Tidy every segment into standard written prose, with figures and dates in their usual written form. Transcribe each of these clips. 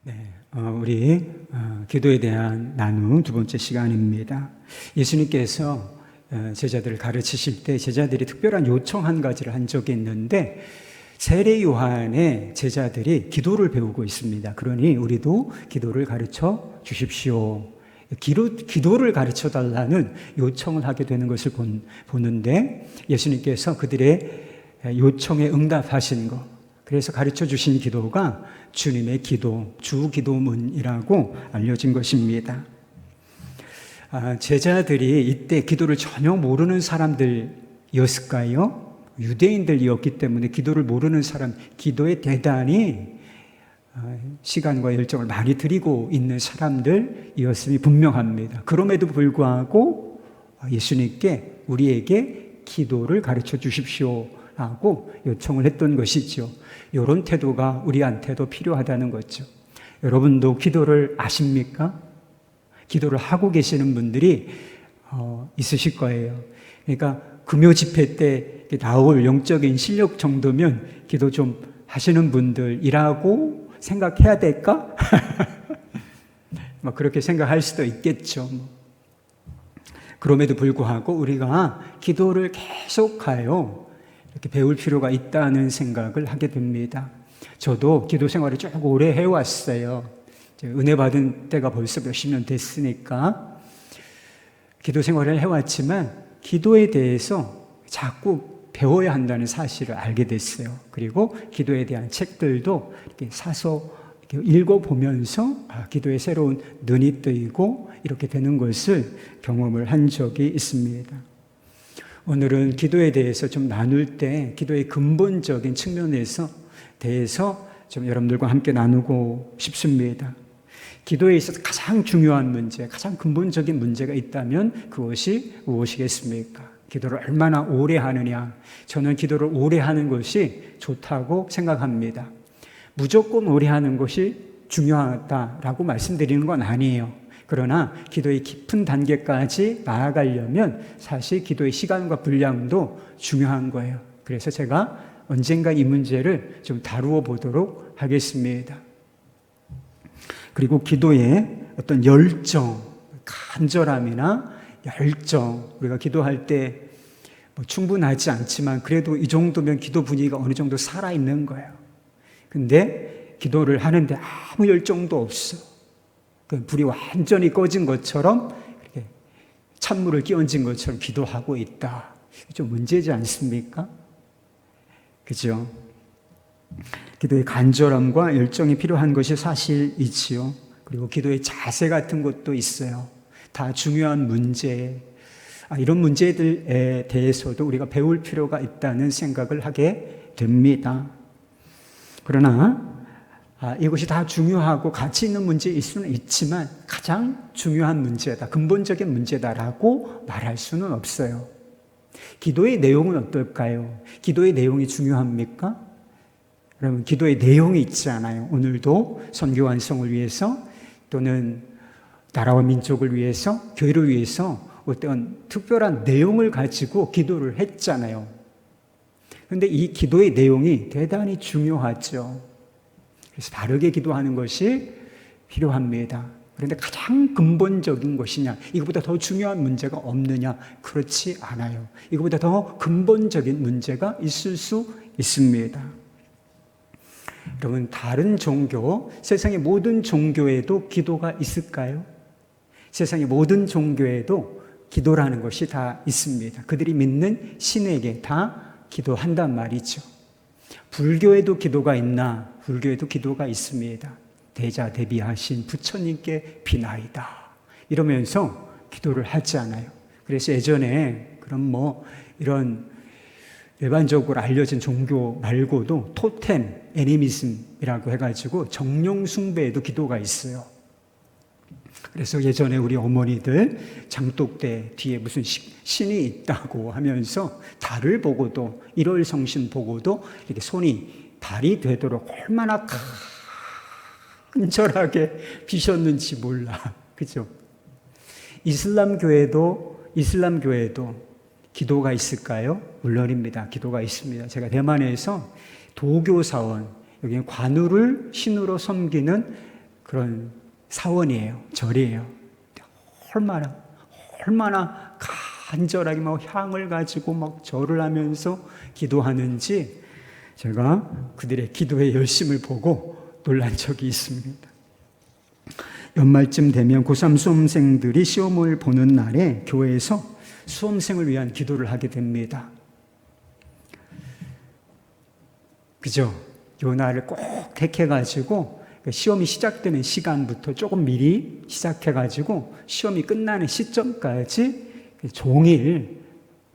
네, 우리 기도에 대한 나눔 두 번째 시간입니다. 예수님께서 제자들을 가르치실 때 제자들이 특별한 요청 한 가지를 한 적이 있는데, 세례 요한의 제자들이 기도를 배우고 있습니다. 그러니 우리도 기도를 가르쳐 주십시오. 기도를 가르쳐 달라는 요청을 하게 되는 것을 보는데, 예수님께서 그들의 요청에 응답하신 것, 그래서 가르쳐 주신 기도가 주님의 기도, 주기도문이라고 알려진 것입니다. 제자들이 이때 기도를 전혀 모르는 사람들이었을까요? 유대인들이었기 때문에 기도를 모르는 사람, 기도에 대단히 시간과 열정을 많이 들이고 있는 사람들이었음이 분명합니다. 그럼에도 불구하고 예수님께 우리에게 기도를 가르쳐 주십시오 라고 요청을 했던 것이죠. 이런 태도가 우리한테도 필요하다는 거죠. 여러분도 기도를 아십니까? 기도를 하고 계시는 분들이 있으실 거예요. 그러니까 금요 집회 때 나올 영적인 실력 정도면 기도 좀 하시는 분들이라고 생각해야 될까? 그렇게 생각할 수도 있겠죠. 그럼에도 불구하고 우리가 기도를 계속하여 이렇게 배울 필요가 있다는 생각을 하게 됩니다. 저도 기도 생활을 쭉 오래 해왔어요. 은혜 받은 때가 벌써 몇십 년 됐으니까 기도 생활을 해왔지만 기도에 대해서 자꾸 배워야 한다는 사실을 알게 됐어요. 그리고 기도에 대한 책들도 이렇게 사서 이렇게 읽어보면서 기도에 새로운 눈이 뜨이고 이렇게 되는 것을 경험을 한 적이 있습니다. 오늘은 기도에 대해서 좀 나눌 때 기도의 근본적인 측면에서 대해서 좀 여러분들과 함께 나누고 싶습니다. 기도에 있어서 가장 중요한 문제, 가장 근본적인 문제가 있다면 그것이 무엇이겠습니까? 기도를 얼마나 오래 하느냐. 저는 기도를 오래 하는 것이 좋다고 생각합니다. 무조건 오래 하는 것이 중요하다라고 말씀드리는 건 아니에요. 그러나 기도의 깊은 단계까지 나아가려면 사실 기도의 시간과 분량도 중요한 거예요. 그래서 제가 언젠가 이 문제를 좀 다루어 보도록 하겠습니다. 그리고 기도의 어떤 열정, 간절함이나 열정, 우리가 기도할 때 충분하지 않지만 그래도 이 정도면 기도 분위기가 어느 정도 살아있는 거예요. 근데 기도를 하는데 아무 열정도 없어. 불이 완전히 꺼진 것처럼 이렇게 찬물을 끼얹은 것처럼 기도하고 있다. 좀 문제지 않습니까? 그죠? 기도의 간절함과 열정이 필요한 것이 사실이지요. 그리고 기도의 자세 같은 것도 있어요. 다 중요한 문제, 이런 문제들에 대해서도 우리가 배울 필요가 있다는 생각을 하게 됩니다. 그러나 이것이 다 중요하고 가치 있는 문제일 수는 있지만 가장 중요한 문제다, 근본적인 문제다라고 말할 수는 없어요. 기도의 내용은 어떨까요? 기도의 내용이 중요합니까? 여러분, 기도의 내용이 있지 않아요? 오늘도 선교 완성을 위해서 또는 나라와 민족을 위해서, 교회를 위해서 어떤 특별한 내용을 가지고 기도를 했잖아요. 그런데 이 기도의 내용이 대단히 중요하죠. 그래서 바르게 기도하는 것이 필요합니다. 그런데 가장 근본적인 것이냐, 이것보다 더 중요한 문제가 없느냐? 그렇지 않아요. 이것보다 더 근본적인 문제가 있을 수 있습니다. 여러분, 다른 종교, 세상의 모든 종교에도 기도가 있을까요? 세상의 모든 종교에도 기도라는 것이 다 있습니다. 그들이 믿는 신에게 다 기도한단 말이죠. 불교에도 기도가 있나? 불교에도 기도가 있습니다. 대자 대비하신 부처님께 비나이다 이러면서 기도를 하지 않아요. 그래서 예전에 그런 이런 일반적으로 알려진 종교 말고도 토템 애니미즘이라고 해가지고 정령 숭배에도 기도가 있어요. 그래서 예전에 우리 어머니들 장독대 뒤에 무슨 신이 있다고 하면서 달을 보고도, 일월성신 보고도 이렇게 손이 발이 되도록 얼마나 간절하게 비셨는지 몰라. 그죠? 이슬람교회도 기도가 있을까요? 물론입니다. 기도가 있습니다. 제가 대만에서 도교사원, 여기는 관우를 신으로 섬기는 그런 사원이에요. 절이에요. 얼마나 간절하게 막 향을 가지고 막 절을 하면서 기도하는지 제가 그들의 기도의 열심을 보고 놀란 적이 있습니다. 연말쯤 되면 고3 수험생들이 시험을 보는 날에 교회에서 수험생을 위한 기도를 하게 됩니다. 그죠? 요 날을 꼭 택해가지고 시험이 시작되는 시간부터 조금 미리 시작해가지고 시험이 끝나는 시점까지 종일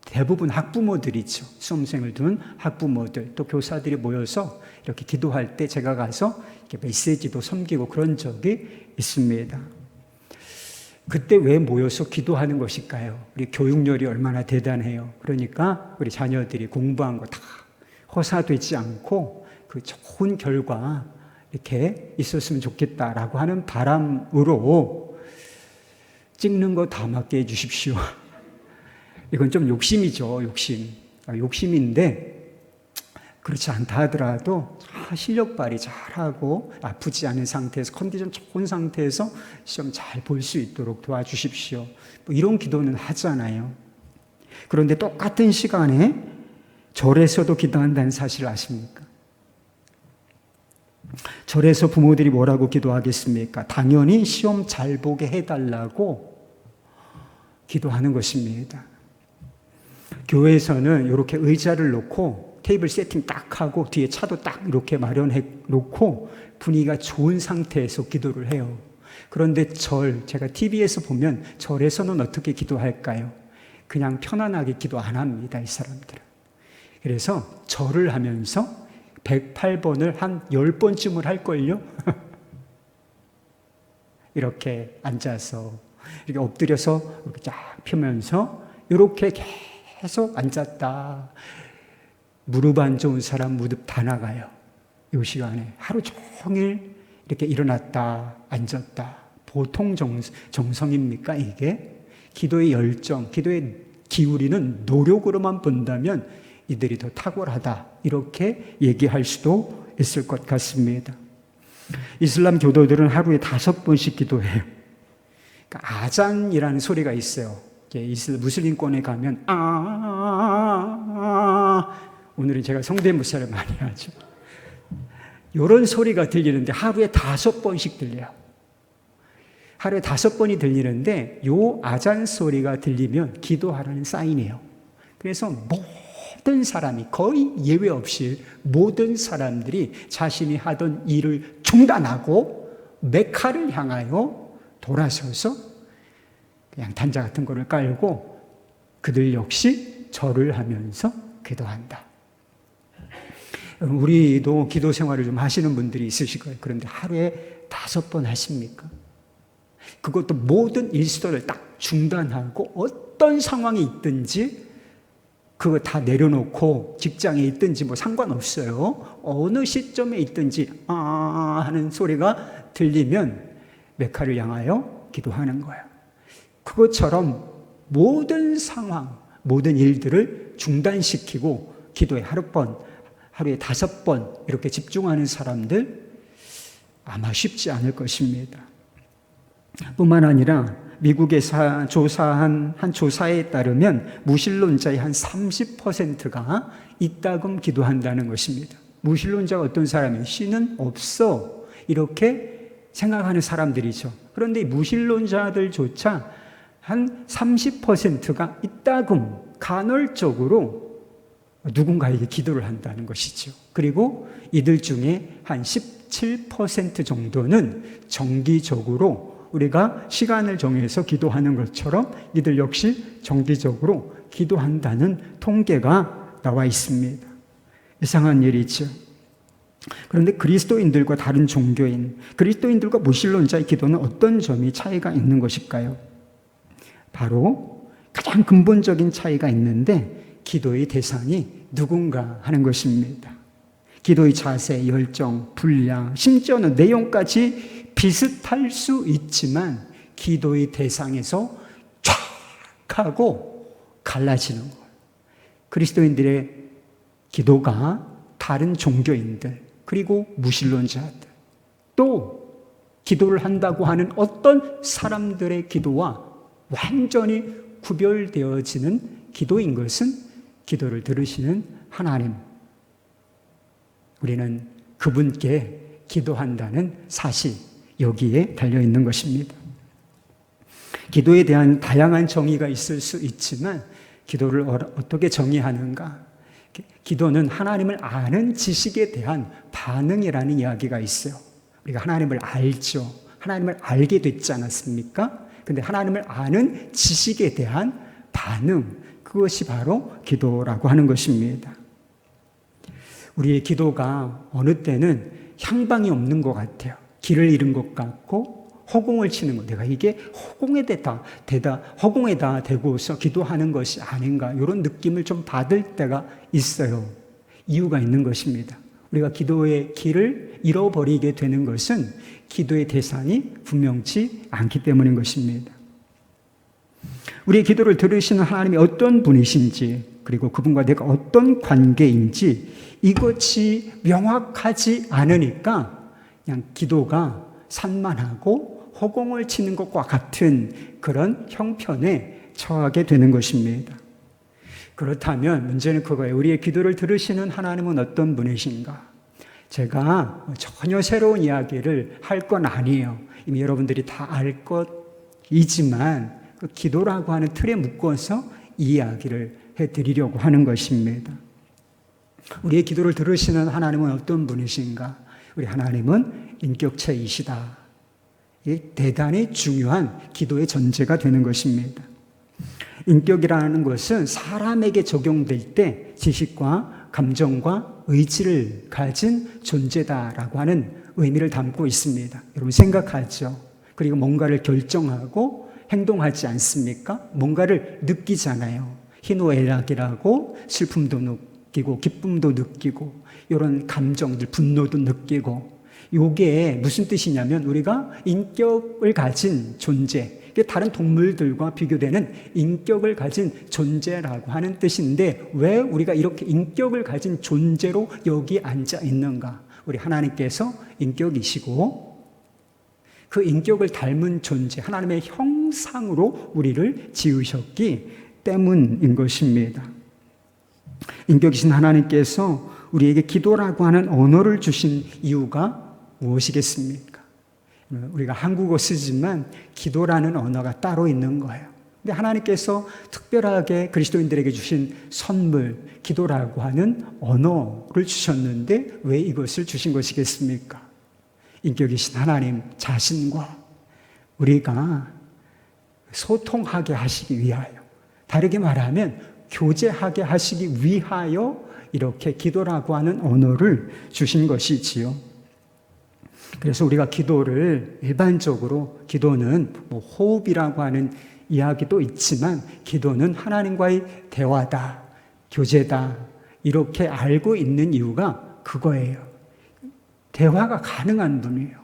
대부분 학부모들이죠. 수험생을 둔 학부모들 또 교사들이 모여서 이렇게 기도할 때 제가 가서 이렇게 메시지도 섬기고 그런 적이 있습니다. 그때 왜 모여서 기도하는 것일까요? 우리 교육열이 얼마나 대단해요. 그러니까 우리 자녀들이 공부한 거 다 허사되지 않고 그 좋은 결과 이렇게 있었으면 좋겠다라고 하는 바람으로 찍는 거 다 맞게 해주십시오. 이건 좀 욕심이죠. 욕심인데 그렇지 않다 하더라도 실력 발휘 잘하고 아프지 않은 상태에서 컨디션 좋은 상태에서 시험 잘 볼 수 있도록 도와주십시오. 뭐 이런 기도는 하잖아요. 그런데 똑같은 시간에 절에서도 기도한다는 사실을 아십니까? 절에서 부모들이 뭐라고 기도하겠습니까? 당연히 시험 잘 보게 해달라고 기도하는 것입니다. 교회에서는 이렇게 의자를 놓고 테이블 세팅 딱 하고 뒤에 차도 딱 이렇게 마련해 놓고 분위기가 좋은 상태에서 기도를 해요. 그런데 제가 TV에서 보면 절에서는 어떻게 기도할까요? 그냥 편안하게 기도 안 합니다, 이 사람들은. 그래서 절을 하면서 108번을 한 10번쯤을 할걸요? 이렇게 앉아서, 이렇게 엎드려서 이렇게 쫙 펴면서 이렇게 계속 앉았다. 무릎 안 좋은 사람 무릎 다 나가요. 이 시간에 하루 종일 이렇게 일어났다 앉았다. 보통 정성입니까 이게? 기도의 열정, 기도의 기울이는 노력으로만 본다면 이들이 더 탁월하다 이렇게 얘기할 수도 있을 것 같습니다. 이슬람 교도들은 하루에 5번씩 기도해요. 그러니까 아잔이라는 소리가 있어요. 무슬림권에 가면 오늘은 제가 성대모사를 많이 하죠. 이런 소리가 들리는데 하루에 5번씩 들려요. 하루에 5번이 들리는데 요 아잔 소리가 들리면 기도하라는 사인이에요. 그래서 모든 사람이 거의 예외 없이 모든 사람들이 자신이 하던 일을 중단하고 메카를 향하여 돌아서서 그냥 단자 같은 거를 깔고 그들 역시 절을 하면서 기도한다. 우리도 기도 생활을 좀 하시는 분들이 있으실 거예요. 그런데 하루에 5번 하십니까? 그것도 모든 일시도를 딱 중단하고 어떤 상황이 있든지 그거 다 내려놓고 직장에 있든지 뭐 상관없어요. 어느 시점에 있든지 하는 소리가 들리면 메카를 향하여 기도하는 거예요. 그것처럼 모든 상황, 모든 일들을 중단시키고 기도에 하루에 5번 이렇게 집중하는 사람들 아마 쉽지 않을 것입니다. 뿐만 아니라 미국에서 조사한 한 조사에 따르면 무신론자의 한 30%가 이따금 기도한다는 것입니다. 무신론자가 어떤 사람이에요? 신은 없어 이렇게 생각하는 사람들이죠. 그런데 무신론자들조차 한 30%가 이따금 간헐적으로 누군가에게 기도를 한다는 것이죠. 그리고 이들 중에 한 17% 정도는 정기적으로 우리가 시간을 정해서 기도하는 것처럼 이들 역시 정기적으로 기도한다는 통계가 나와 있습니다. 이상한 일이죠. 그런데 그리스도인들과 다른 종교인, 그리스도인들과 무신론자의 기도는 어떤 점이 차이가 있는 것일까요? 바로 가장 근본적인 차이가 있는데 기도의 대상이 누군가 하는 것입니다. 기도의 자세, 열정, 분량, 심지어는 내용까지 비슷할 수 있지만 기도의 대상에서 쫙 하고 갈라지는 거예요. 그리스도인들의 기도가 다른 종교인들 그리고 무신론자들 또 기도를 한다고 하는 어떤 사람들의 기도와 완전히 구별되어지는 기도인 것은 기도를 들으시는 하나님. 우리는 그분께 기도한다는 사실, 여기에 달려있는 것입니다. 기도에 대한 다양한 정의가 있을 수 있지만 기도를 어떻게 정의하는가? 기도는 하나님을 아는 지식에 대한 반응이라는 이야기가 있어요. 우리가 하나님을 알죠. 하나님을 알게 됐지 않았습니까? 근데 하나님을 아는 지식에 대한 반응, 그것이 바로 기도라고 하는 것입니다. 우리의 기도가 어느 때는 향방이 없는 것 같아요. 길을 잃은 것 같고 허공을 치는 것, 내가 이게 허공에다 대고서 기도하는 것이 아닌가, 이런 느낌을 좀 받을 때가 있어요. 이유가 있는 것입니다. 우리가 기도의 길을 잃어버리게 되는 것은 기도의 대상이 분명치 않기 때문인 것입니다. 우리의 기도를 들으시는 하나님이 어떤 분이신지, 그리고 그분과 내가 어떤 관계인지 이것이 명확하지 않으니까 그냥 기도가 산만하고 허공을 치는 것과 같은 그런 형편에 처하게 되는 것입니다. 그렇다면 문제는 그거예요. 우리의 기도를 들으시는 하나님은 어떤 분이신가? 제가 전혀 새로운 이야기를 할 건 아니에요. 이미 여러분들이 다 알 것이지만 그 기도라고 하는 틀에 묶어서 이야기를 해드리려고 하는 것입니다. 우리의 기도를 들으시는 하나님은 어떤 분이신가? 우리 하나님은 인격체이시다. 이게 대단히 중요한 기도의 전제가 되는 것입니다. 인격이라는 것은 사람에게 적용될 때 지식과 감정과 의지를 가진 존재다라고 하는 의미를 담고 있습니다. 여러분 생각하죠. 그리고 뭔가를 결정하고 행동하지 않습니까? 뭔가를 느끼잖아요. 희노애락이라고 슬픔도 느끼고 기쁨도 느끼고 이런 감정들, 분노도 느끼고, 이게 무슨 뜻이냐면 우리가 인격을 가진 존재, 다른 동물들과 비교되는 인격을 가진 존재라고 하는 뜻인데, 왜 우리가 이렇게 인격을 가진 존재로 여기 앉아 있는가? 우리 하나님께서 인격이시고 그 인격을 닮은 존재, 하나님의 형상으로 우리를 지으셨기 때문인 것입니다. 인격이신 하나님께서 우리에게 기도라고 하는 언어를 주신 이유가 무엇이겠습니까? 우리가 한국어 쓰지만 기도라는 언어가 따로 있는 거예요. 근데 하나님께서 특별하게 그리스도인들에게 주신 선물, 기도라고 하는 언어를 주셨는데 왜 이것을 주신 것이겠습니까? 인격이신 하나님 자신과 우리가 소통하게 하시기 위하여, 다르게 말하면 교제하게 하시기 위하여 이렇게 기도라고 하는 언어를 주신 것이지요. 그래서 우리가 기도를 일반적으로, 기도는 호흡이라고 하는 이야기도 있지만 기도는 하나님과의 대화다, 교제다, 이렇게 알고 있는 이유가 그거예요. 대화가 가능한 분이에요.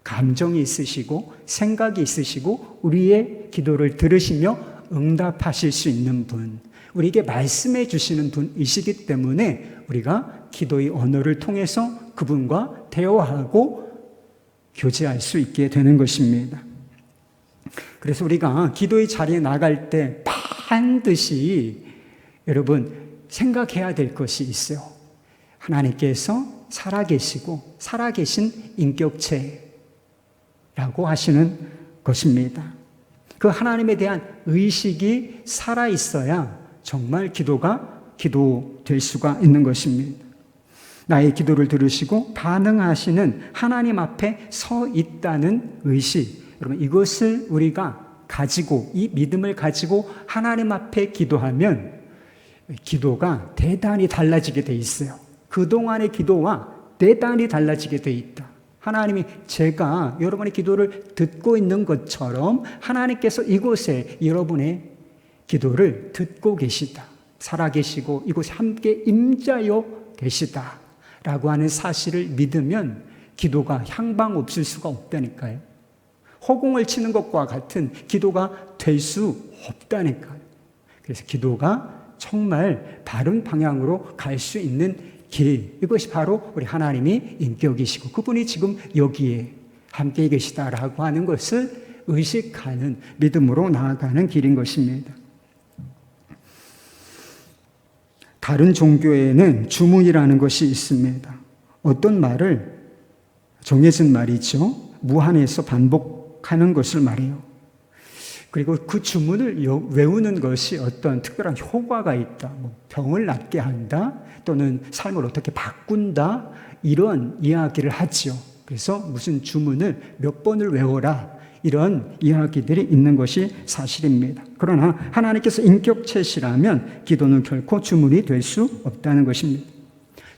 감정이 있으시고 생각이 있으시고 우리의 기도를 들으시며 응답하실 수 있는 분, 우리에게 말씀해 주시는 분이시기 때문에 우리가 기도의 언어를 통해서 그분과 대화하고 교제할 수 있게 되는 것입니다. 그래서 우리가 기도의 자리에 나갈 때 반드시 여러분 생각해야 될 것이 있어요. 하나님께서 살아계시고 살아계신 인격체라고 하시는 것입니다. 그 하나님에 대한 의식이 살아있어야 정말 기도가 기도될 수가 있는 것입니다. 나의 기도를 들으시고 반응하시는 하나님 앞에 서 있다는 의식, 여러분 이것을 우리가 가지고, 이 믿음을 가지고 하나님 앞에 기도하면 기도가 대단히 달라지게 돼 있어요. 그동안의 기도와 대단히 달라지게 돼 있다. 하나님이, 제가 여러분의 기도를 듣고 있는 것처럼 하나님께서 이곳에 여러분의 기도를 듣고 계시다, 살아계시고 이곳에 함께 임자여 계시다 라고 하는 사실을 믿으면 기도가 향방 없을 수가 없다니까요. 허공을 치는 것과 같은 기도가 될 수 없다니까요. 그래서 기도가 정말 바른 방향으로 갈 수 있는 길, 이것이 바로 우리 하나님이 인격이시고 그분이 지금 여기에 함께 계시다라고 하는 것을 의식하는 믿음으로 나아가는 길인 것입니다. 다른 종교에는 주문이라는 것이 있습니다. 어떤 말을 정해진 말이죠. 무한해서 반복하는 것을 말해요. 그리고 그 주문을 외우는 것이 어떤 특별한 효과가 있다. 병을 낫게 한다. 또는 삶을 어떻게 바꾼다. 이런 이야기를 하지요. 그래서 무슨 주문을 몇 번을 외워라. 이런 이야기들이 있는 것이 사실입니다. 그러나 하나님께서 인격체시라면 기도는 결코 주문이 될 수 없다는 것입니다.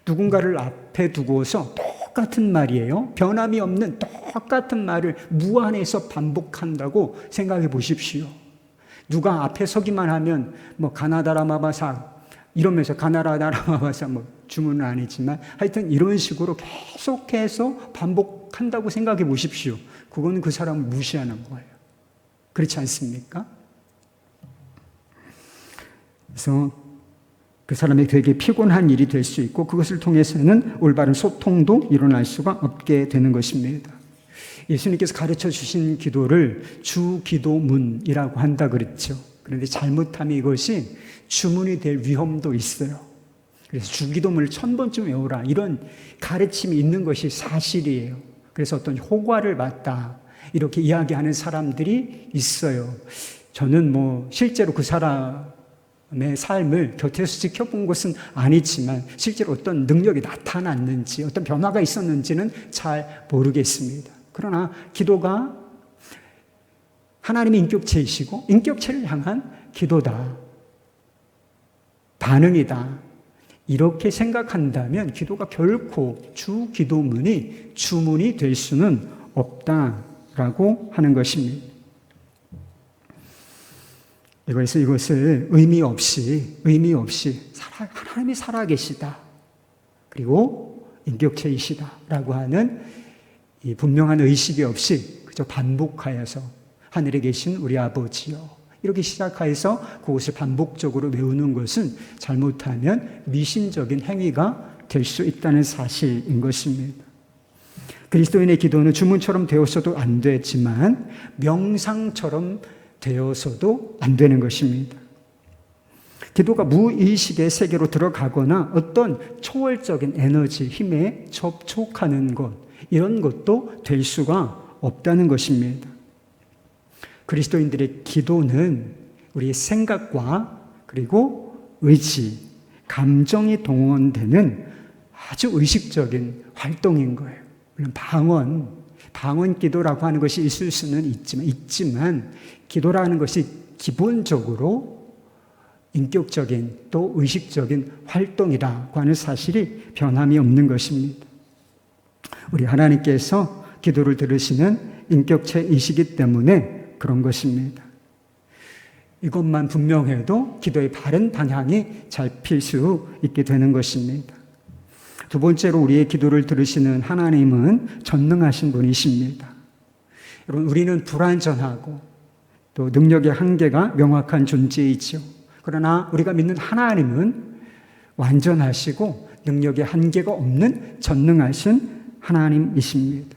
누군가를 앞에 두고서 똑같은 말이에요. 변함이 없는 똑같은 말을 무한해서 반복한다고 생각해 보십시오. 누가 앞에 서기만 하면 가나다라마바사 이러면서 가나다라마바사 주문은 아니지만 하여튼 이런 식으로 계속해서 반복한다고 생각해 보십시오. 그건 그 사람을 무시하는 거예요. 그렇지 않습니까? 그래서 그 사람에게 되게 피곤한 일이 될 수 있고 그것을 통해서는 올바른 소통도 일어날 수가 없게 되는 것입니다. 예수님께서 가르쳐 주신 기도를 주기도문이라고 한다 그랬죠. 그런데 잘못하면 이것이 주문이 될 위험도 있어요. 그래서 주기도문을 1000번쯤 외우라 이런 가르침이 있는 것이 사실이에요. 그래서 어떤 효과를 봤다 이렇게 이야기하는 사람들이 있어요. 저는 실제로 그 사람의 삶을 곁에서 지켜본 것은 아니지만 실제로 어떤 능력이 나타났는지 어떤 변화가 있었는지는 잘 모르겠습니다. 그러나 기도가 하나님의 인격체이시고 인격체를 향한 기도다, 반응이다 이렇게 생각한다면 기도가 결코 주기도문이 주문이 될 수는 없다라고 하는 것입니다. 그래서 이것을 의미 없이 하나님이 살아계시다 그리고 인격체이시다라고 하는 이 분명한 의식이 없이 그저 반복하여서 하늘에 계신 우리 아버지요 이렇게 시작해서 그것을 반복적으로 외우는 것은 잘못하면 미신적인 행위가 될 수 있다는 사실인 것입니다. 그리스도인의 기도는 주문처럼 되어서도 안 되지만 명상처럼 되어서도 안 되는 것입니다. 기도가 무의식의 세계로 들어가거나 어떤 초월적인 에너지, 힘에 접촉하는 것, 이런 것도 될 수가 없다는 것입니다. 그리스도인들의 기도는 우리의 생각과 그리고 의지, 감정이 동원되는 아주 의식적인 활동인 거예요. 물론 방언 기도라고 하는 것이 있을 수는 있지만 기도라는 것이 기본적으로 인격적인 또 의식적인 활동이라고 하는 사실이 변함이 없는 것입니다. 우리 하나님께서 기도를 들으시는 인격체이시기 때문에 그런 것입니다. 이것만 분명해도 기도의 바른 방향이 잡힐 수 있게 되는 것입니다. 두 번째로 우리의 기도를 들으시는 하나님은 전능하신 분이십니다. 여러분, 우리는 불완전하고 또 능력의 한계가 명확한 존재이죠. 그러나 우리가 믿는 하나님은 완전하시고 능력의 한계가 없는 전능하신 하나님이십니다.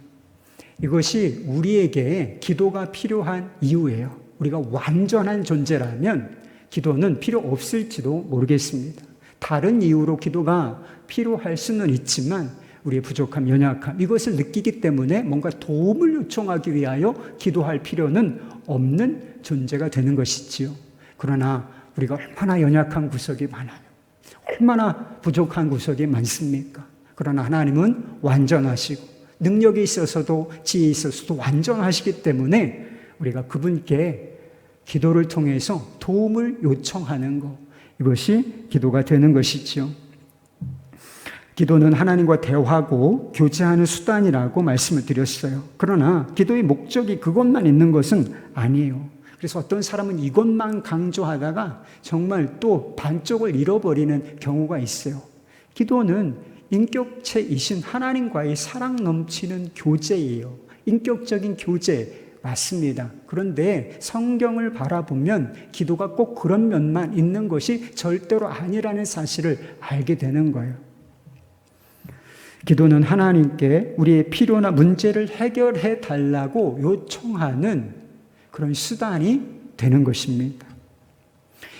이것이 우리에게 기도가 필요한 이유예요. 우리가 완전한 존재라면 기도는 필요 없을지도 모르겠습니다. 다른 이유로 기도가 필요할 수는 있지만 우리의 부족함, 연약함 이것을 느끼기 때문에 뭔가 도움을 요청하기 위하여 기도할 필요는 없는 존재가 되는 것이지요. 그러나 우리가 얼마나 연약한 구석이 많아요. 얼마나 부족한 구석이 많습니까? 그러나 하나님은 완전하시고 능력이 있어서도 지혜에 있어서도 완전하시기 때문에 우리가 그분께 기도를 통해서 도움을 요청하는 것, 이것이 기도가 되는 것이죠. 기도는 하나님과 대화하고 교제하는 수단이라고 말씀을 드렸어요. 그러나 기도의 목적이 그것만 있는 것은 아니에요. 그래서 어떤 사람은 이것만 강조하다가 정말 또 반쪽을 잃어버리는 경우가 있어요. 기도는 인격체이신 하나님과의 사랑 넘치는 교제예요. 인격적인 교제 맞습니다. 그런데 성경을 바라보면 기도가 꼭 그런 면만 있는 것이 절대로 아니라는 사실을 알게 되는 거예요. 기도는 하나님께 우리의 필요나 문제를 해결해 달라고 요청하는 그런 수단이 되는 것입니다.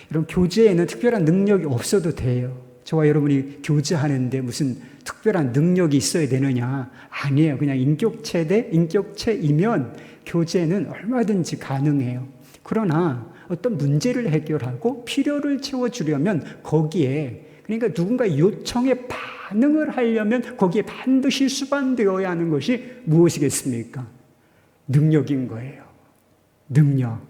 이런 교제에는 특별한 능력이 없어도 돼요. 저와 여러분이 교제하는데 무슨 특별한 능력이 있어야 되느냐? 아니에요. 그냥 인격체 대 인격체이면 교제는 얼마든지 가능해요. 그러나 어떤 문제를 해결하고 필요를 채워주려면 거기에, 그러니까 누군가의 요청에 반응을 하려면 거기에 반드시 수반되어야 하는 것이 무엇이겠습니까? 능력인 거예요. 능력.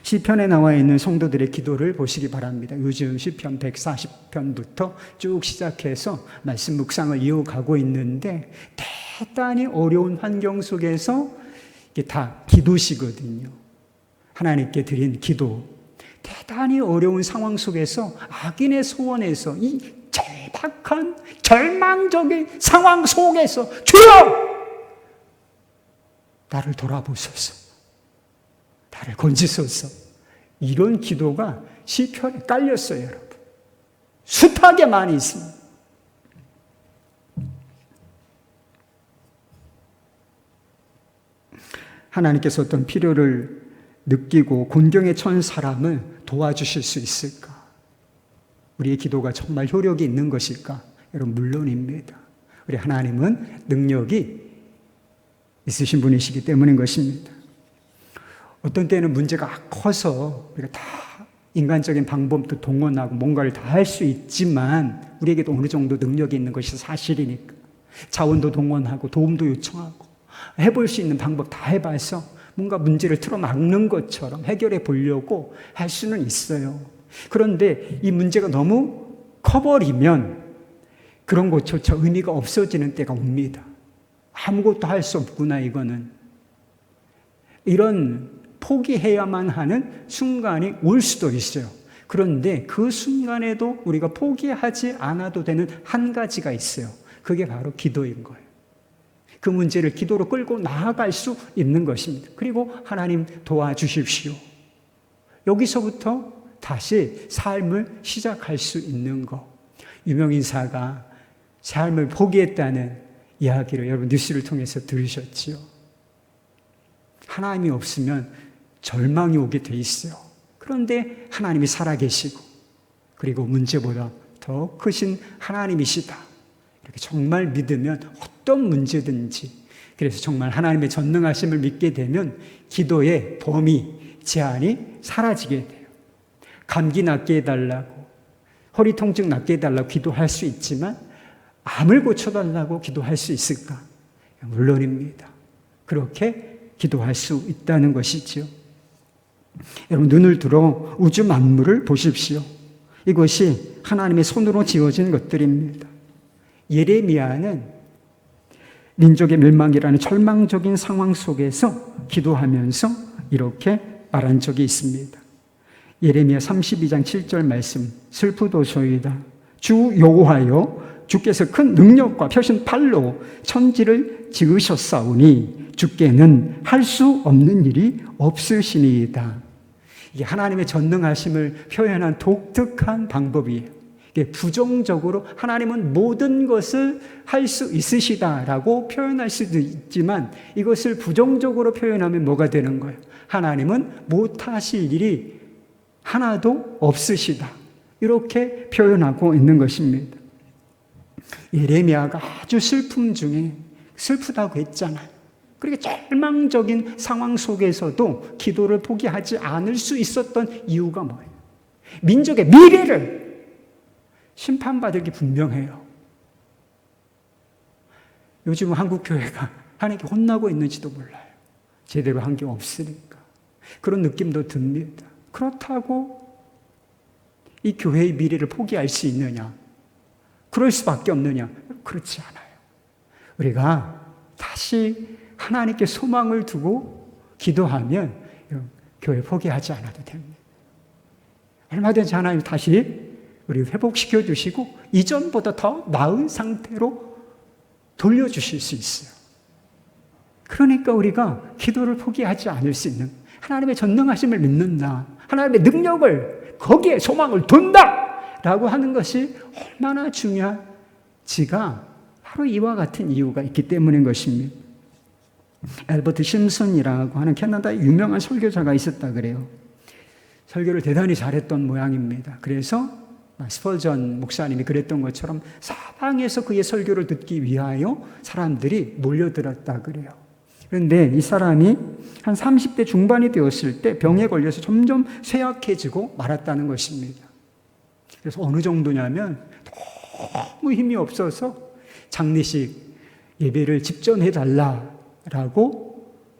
시편에 나와 있는 성도들의 기도를 보시기 바랍니다. 요즘 시편 140편부터 쭉 시작해서 말씀 묵상을 이어가고 있는데 대단히 어려운 환경 속에서 이게 다 기도시거든요. 하나님께 드린 기도. 대단히 어려운 상황 속에서 악인의 소원에서 이 절박한 절망적인 상황 속에서 주여! 나를 돌아보소서. 나를 건지소서. 이런 기도가 시편에 깔렸어요, 여러분. 숱하게 많이 있습니다. 하나님께서 어떤 필요를 느끼고 곤경에 처한 사람을 도와주실 수 있을까? 우리의 기도가 정말 효력이 있는 것일까? 여러분, 물론입니다. 우리 하나님은 능력이 있으신 분이시기 때문인 것입니다. 어떤 때는 문제가 커서 우리가 다 인간적인 방법도 동원하고 뭔가를 다 할 수 있지만 우리에게도 어느 정도 능력이 있는 것이 사실이니까 자원도 동원하고 도움도 요청하고 해볼 수 있는 방법 다 해봐서 뭔가 문제를 틀어막는 것처럼 해결해 보려고 할 수는 있어요. 그런데 이 문제가 너무 커버리면 그런 것조차 의미가 없어지는 때가 옵니다. 아무것도 할 수 없구나, 이거는. 이런 포기해야만 하는 순간이 올 수도 있어요. 그런데 그 순간에도 우리가 포기하지 않아도 되는 한 가지가 있어요. 그게 바로 기도인 거예요. 그 문제를 기도로 끌고 나아갈 수 있는 것입니다. 그리고 하나님 도와주십시오. 여기서부터 다시 삶을 시작할 수 있는 것. 유명인사가 삶을 포기했다는 이야기를 여러분 뉴스를 통해서 들으셨지요. 하나님이 없으면 절망이 오게 돼 있어요. 그런데 하나님이 살아계시고 그리고 문제보다 더 크신 하나님이시다. 이렇게 정말 믿으면 어떤 문제든지, 그래서 정말 하나님의 전능하심을 믿게 되면 기도의 범위, 제한이 사라지게 돼요. 감기 낫게 해달라고, 허리 통증 낫게 해달라고 기도할 수 있지만 암을 고쳐달라고 기도할 수 있을까? 물론입니다. 그렇게 기도할 수 있다는 것이지요. 여러분, 눈을 들어 우주 만물을 보십시오. 이것이 하나님의 손으로 지어진 것들입니다. 예레미야는 민족의 멸망이라는 절망적인 상황 속에서 기도하면서 이렇게 말한 적이 있습니다. 예레미야 32장 7절 말씀, 슬프도소이다. 주 여호와여, 주께서 큰 능력과 펴신 팔로 천지를 지으셨사오니 주께는 할 수 없는 일이 없으시니이다. 이게 하나님의 전능하심을 표현한 독특한 방법이에요. 이게 부정적으로 하나님은 모든 것을 할 수 있으시다라고 표현할 수도 있지만 이것을 부정적으로 표현하면 뭐가 되는 거예요? 하나님은 못하실 일이 하나도 없으시다. 이렇게 표현하고 있는 것입니다. 예레미야가 아주 슬픔 중에 슬프다고 했잖아요. 그렇게 절망적인 상황 속에서도 기도를 포기하지 않을 수 있었던 이유가 뭐예요? 민족의 미래를 심판받을 게 분명해요. 요즘 한국 교회가 하나님께 혼나고 있는지도 몰라요. 제대로 한 게 없으니까. 그런 느낌도 듭니다. 그렇다고 이 교회의 미래를 포기할 수 있느냐? 그럴 수밖에 없느냐? 그렇지 않아요. 우리가 다시 하나님께 소망을 두고 기도하면 교회 포기하지 않아도 됩니다. 얼마든지 하나님 다시 우리 회복시켜 주시고 이전보다 더 나은 상태로 돌려주실 수 있어요. 그러니까 우리가 기도를 포기하지 않을 수 있는, 하나님의 전능하심을 믿는다, 하나님의 능력을 거기에 소망을 둔다 라고 하는 것이 얼마나 중요한 지가 바로 이와 같은 이유가 있기 때문인 것입니다. 엘버트 심슨이라고 하는 캐나다의 유명한 설교자가 있었다 그래요. 설교를 대단히 잘했던 모양입니다. 그래서 스펄전 목사님이 그랬던 것처럼 사방에서 그의 설교를 듣기 위하여 사람들이 몰려들었다 그래요. 그런데 이 사람이 한 30대 중반이 되었을 때 병에 걸려서 점점 쇠약해지고 말았다는 것입니다. 그래서 어느 정도냐면 너무 힘이 없어서 장례식 예배를 집전해달라고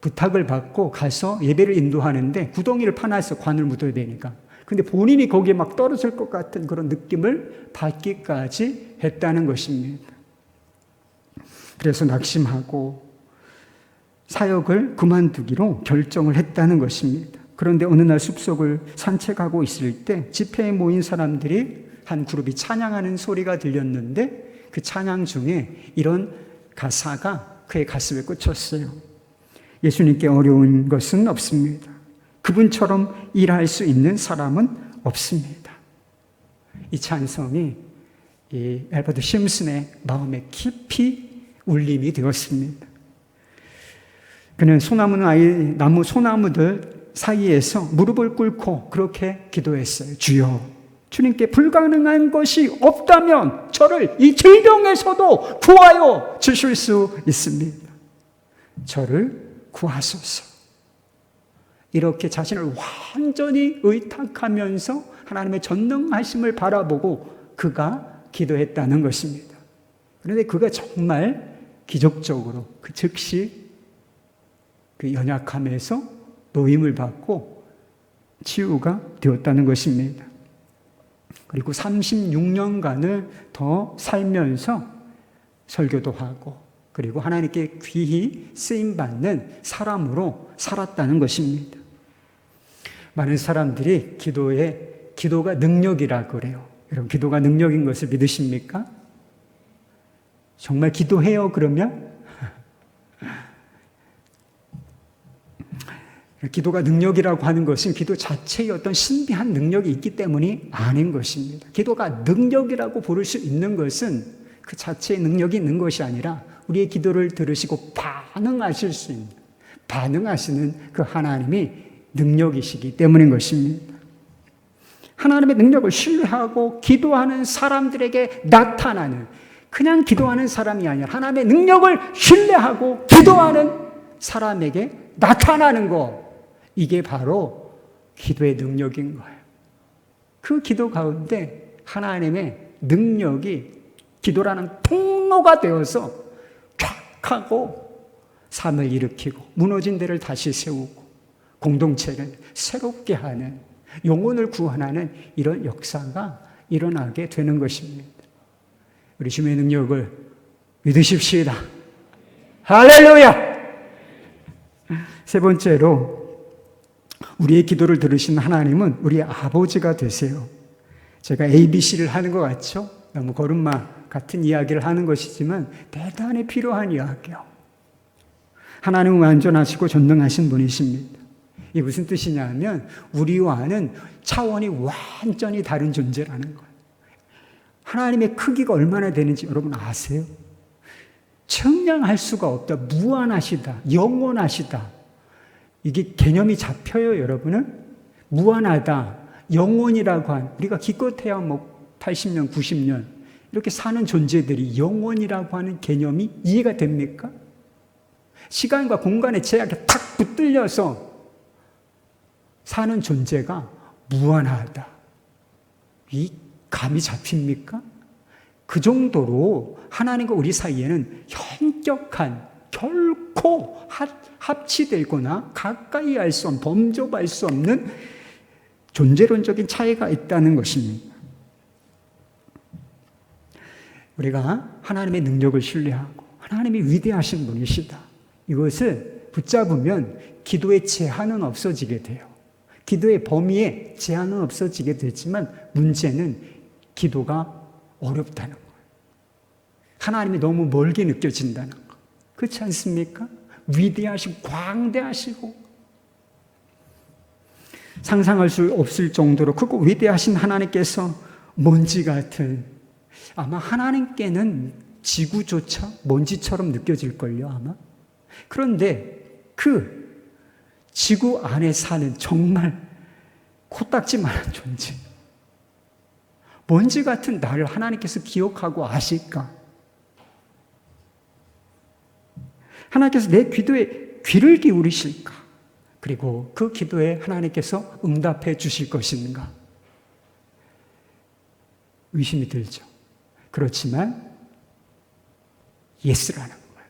부탁을 받고 가서 예배를 인도하는데 구덩이를 파놔서 관을 묻어야 되니까. 근데 본인이 거기에 막 떨어질 것 같은 그런 느낌을 받기까지 했다는 것입니다. 그래서 낙심하고 사역을 그만두기로 결정을 했다는 것입니다. 그런데 어느 날 숲속을 산책하고 있을 때 집회에 모인 사람들이 한 그룹이 찬양하는 소리가 들렸는데 그 찬양 중에 이런 가사가 그의 가슴에 꽂혔어요. 예수님께 어려운 것은 없습니다. 그분처럼 일할 수 있는 사람은 없습니다. 이 찬송이 이 엘버트 심슨의 마음에 깊이 울림이 되었습니다. 그는 나무 소나무들 사이에서 무릎을 꿇고 그렇게 기도했어요. 주여, 주님께 불가능한 것이 없다면 저를 이 질병에서도 구하여 주실 수 있습니다. 저를 구하소서. 이렇게 자신을 완전히 의탁하면서 하나님의 전능하심을 바라보고 그가 기도했다는 것입니다. 그런데 그가 정말 기적적으로 그 즉시 그 연약함에서 노임을 받고 치유가 되었다는 것입니다. 그리고 36년간을 더 살면서 설교도 하고 그리고 하나님께 귀히 쓰임받는 사람으로 살았다는 것입니다. 많은 사람들이 기도가 능력이라고 그래요. 여러분, 기도가 능력인 것을 믿으십니까? 정말 기도해요, 그러면? 기도가 능력이라고 하는 것은 기도 자체의 어떤 신비한 능력이 있기 때문이 아닌 것입니다. 기도가 능력이라고 부를 수 있는 것은 그 자체의 능력이 있는 것이 아니라 우리의 기도를 들으시고 반응하시는 그 하나님이 능력이시기 때문인 것입니다. 하나님의 능력을 신뢰하고 기도하는 사람들에게 나타나는, 그냥 기도하는 사람이 아니라 하나님의 능력을 신뢰하고 기도하는 사람에게 나타나는 것, 이게 바로 기도의 능력인 거예요. 그 기도 가운데 하나님의 능력이 기도라는 통로가 되어서 쫙 하고 삶을 일으키고 무너진 데를 다시 세우고 공동체를 새롭게 하는, 영혼을 구원하는 이런 역사가 일어나게 되는 것입니다. 우리 주님의 능력을 믿으십시다. 할렐루야! 세 번째로, 우리의 기도를 들으신 하나님은 우리의 아버지가 되세요. 제가 ABC를 하는 것 같죠? 너무 걸음마 같은 이야기를 하는 것이지만 대단히 필요한 이야기요. 하나님은 완전하시고 전능하신 분이십니다. 이게 무슨 뜻이냐면 우리와는 차원이 완전히 다른 존재라는 거예요. 하나님의 크기가 얼마나 되는지 여러분 아세요? 측량할 수가 없다. 무한하시다. 영원하시다. 이게 개념이 잡혀요, 여러분은? 무한하다. 영원이라고 한, 우리가 기껏해야 80년, 90년 이렇게 사는 존재들이 영원이라고 하는 개념이 이해가 됩니까? 시간과 공간의 제약에 탁 붙들려서 사는 존재가 무한하다. 이 감이 잡힙니까? 그 정도로 하나님과 우리 사이에는 현격한, 결코 합치되거나 가까이 할 수 없는, 범접할 수 없는 존재론적인 차이가 있다는 것입니다. 우리가 하나님의 능력을 신뢰하고 하나님이 위대하신 분이시다, 이것을 붙잡으면 기도의 제한은 없어지게 돼요. 기도의 범위에 제한은 없어지게 되지만 문제는 기도가 어렵다는 거예요. 하나님이 너무 멀게 느껴진다는 거. 그렇지 않습니까? 위대하시고 광대하시고 상상할 수 없을 정도로 크고 위대하신 하나님께서 먼지 같은 아마 하나님께는 지구조차 먼지처럼 느껴질걸요, 아마. 그런데 그 지구 안에 사는 정말 코딱지만한 존재, 먼지 같은 나를 하나님께서 기억하고 아실까? 하나님께서 내 기도에 귀를 기울이실까? 그리고 그 기도에 하나님께서 응답해 주실 것인가? 의심이 들죠. 그렇지만 예스라는 거예요.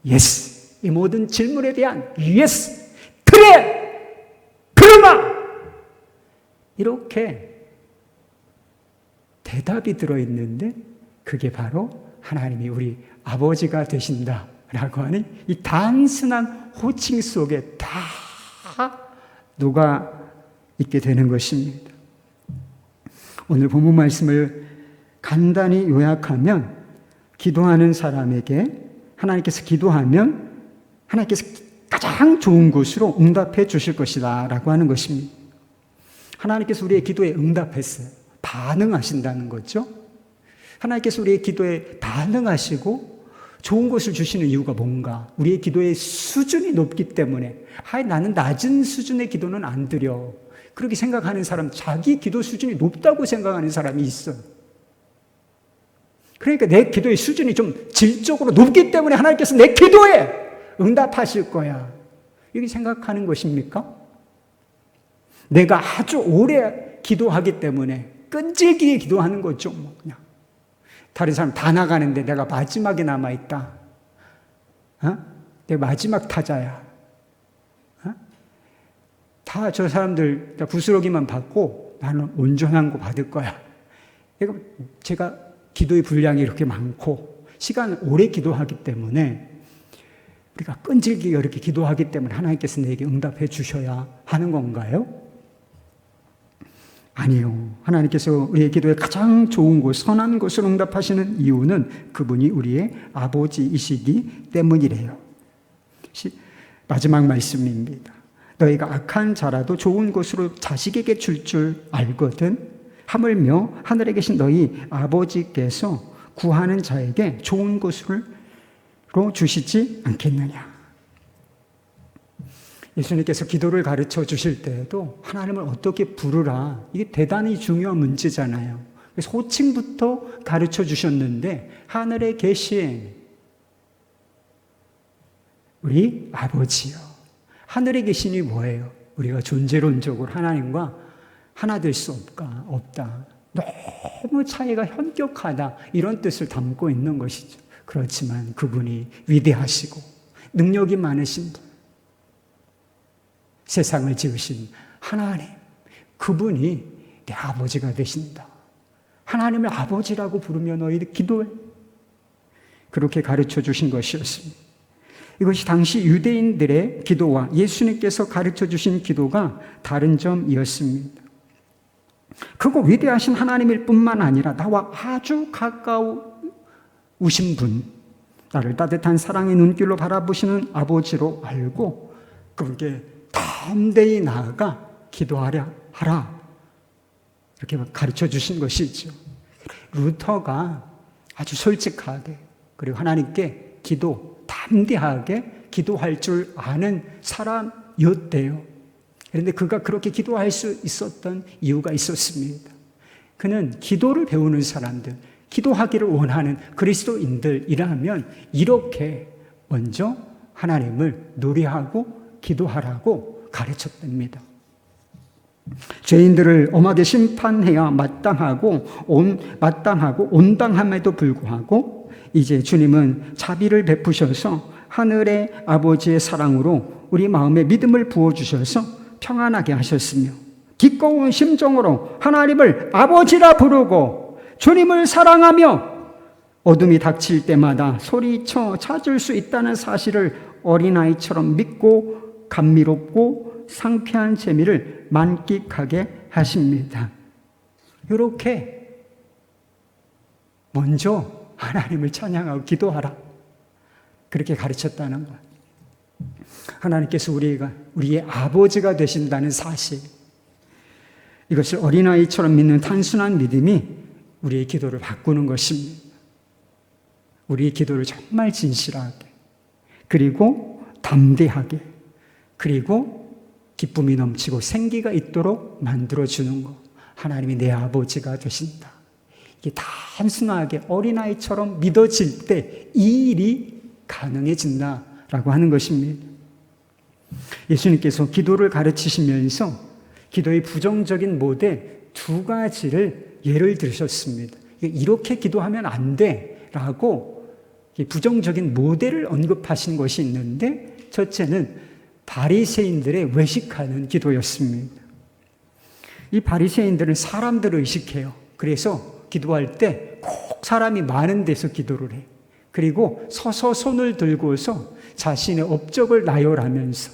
예스. 이 모든 질문에 대한 예스. 그래! 그러나! 이렇게 대답이 들어있는데 그게 바로 하나님이 우리 아버지가 되신다라고 하는 이 단순한 호칭 속에 다 녹아 있게 되는 것입니다. 오늘 본문 말씀을 간단히 요약하면 기도하는 사람에게 하나님께서 기도하면 하나님께서 가장 좋은 곳으로 응답해 주실 것이다 라고 하는 것입니다. 하나님께서 우리의 기도에 응답했어요. 반응하신다는 거죠. 하나님께서 우리의 기도에 반응하시고 좋은 것을 주시는 이유가 뭔가? 우리의 기도의 수준이 높기 때문에 나는 낮은 수준의 기도는 안 드려. 그렇게 생각하는 사람, 자기 기도 수준이 높다고 생각하는 사람이 있어요. 그러니까 내 기도의 수준이 좀 질적으로 높기 때문에 하나님께서 내 기도에 응답하실 거야. 이렇게 생각하는 것입니까? 내가 아주 오래 기도하기 때문에 끈질기게 기도하는 거죠. 뭐 그냥 다른 사람 다 나가는데 내가 마지막에 남아있다. 내 마지막 타자야. 다 저 사람들 부스러기만 받고 나는 온전한 거 받을 거야. 제가 기도의 분량이 이렇게 많고 시간을 오래 기도하기 때문에 우리가 끈질기게 이렇게 기도하기 때문에 하나님께서 내게 응답해 주셔야 하는 건가요? 아니요. 하나님께서 우리의 기도에 가장 좋은 곳, 선한 곳을 응답하시는 이유는 그분이 우리의 아버지이시기 때문이래요. 마지막 말씀입니다. 너희가 악한 자라도 좋은 곳으로 자식에게 줄 알거든. 하물며 하늘에 계신 너희 아버지께서 구하는 자에게 좋은 곳으로 주시지 않겠느냐. 예수님께서 기도를 가르쳐 주실 때에도 하나님을 어떻게 부르라. 이게 대단히 중요한 문제잖아요. 그래서 호칭부터 가르쳐 주셨는데 하늘에 계신 우리 아버지요. 하늘에 계신이 뭐예요? 우리가 존재론적으로 하나님과 하나 될 수 없다. 너무 차이가 현격하다. 이런 뜻을 담고 있는 것이죠. 그렇지만 그분이 위대하시고 능력이 많으신 분, 세상을 지으신 하나님, 그분이 내 아버지가 되신다. 하나님을 아버지라고 부르며 너희들 기도해. 그렇게 가르쳐 주신 것이었습니다. 이것이 당시 유대인들의 기도와 예수님께서 가르쳐 주신 기도가 다른 점이었습니다. 그거 위대하신 하나님일 뿐만 아니라 나와 아주 가까우신 분, 나를 따뜻한 사랑의 눈길로 바라보시는 아버지로 알고 그분께 담대히 나아가 기도하라 하라. 이렇게 가르쳐 주신 것이죠. 루터가 아주 솔직하게 그리고 하나님께 담대하게 기도할 줄 아는 사람이었대요. 그런데 그가 그렇게 기도할 수 있었던 이유가 있었습니다. 그는 기도를 배우는 사람들, 기도하기를 원하는 그리스도인들이라면 이렇게 먼저 하나님을 노래하고 기도하라고 가르쳤답니다. 죄인들을 엄하게 심판해야 마땅하고 온당함에도 불구하고 이제 주님은 자비를 베푸셔서 하늘의 아버지의 사랑으로 우리 마음에 믿음을 부어주셔서 평안하게 하셨으며 기꺼운 심정으로 하나님을 아버지라 부르고 주님을 사랑하며 어둠이 닥칠 때마다 소리쳐 찾을 수 있다는 사실을 어린아이처럼 믿고 감미롭고 상쾌한 재미를 만끽하게 하십니다. 이렇게 먼저 하나님을 찬양하고 기도하라. 그렇게 가르쳤다는 거예요. 하나님께서 우리의 아버지가 되신다는 사실, 이것을 어린아이처럼 믿는 단순한 믿음이 우리의 기도를 바꾸는 것입니다. 우리의 기도를 정말 진실하게, 그리고 담대하게, 그리고 기쁨이 넘치고 생기가 있도록 만들어주는 것. 하나님이 내 아버지가 되신다. 이게 단순하게 어린아이처럼 믿어질 때 이 일이 가능해진다라고 하는 것입니다. 예수님께서 기도를 가르치시면서 기도의 부정적인 모델 2가지를 예를 들으셨습니다. 이렇게 기도하면 안 돼 라고 부정적인 모델을 언급하신 것이 있는데, 첫째는 바리새인들의 외식하는 기도였습니다. 이 바리새인들은 사람들을 의식해요. 그래서 기도할 때 꼭 사람이 많은 데서 기도를 해요. 그리고 서서 손을 들고서 자신의 업적을 나열하면서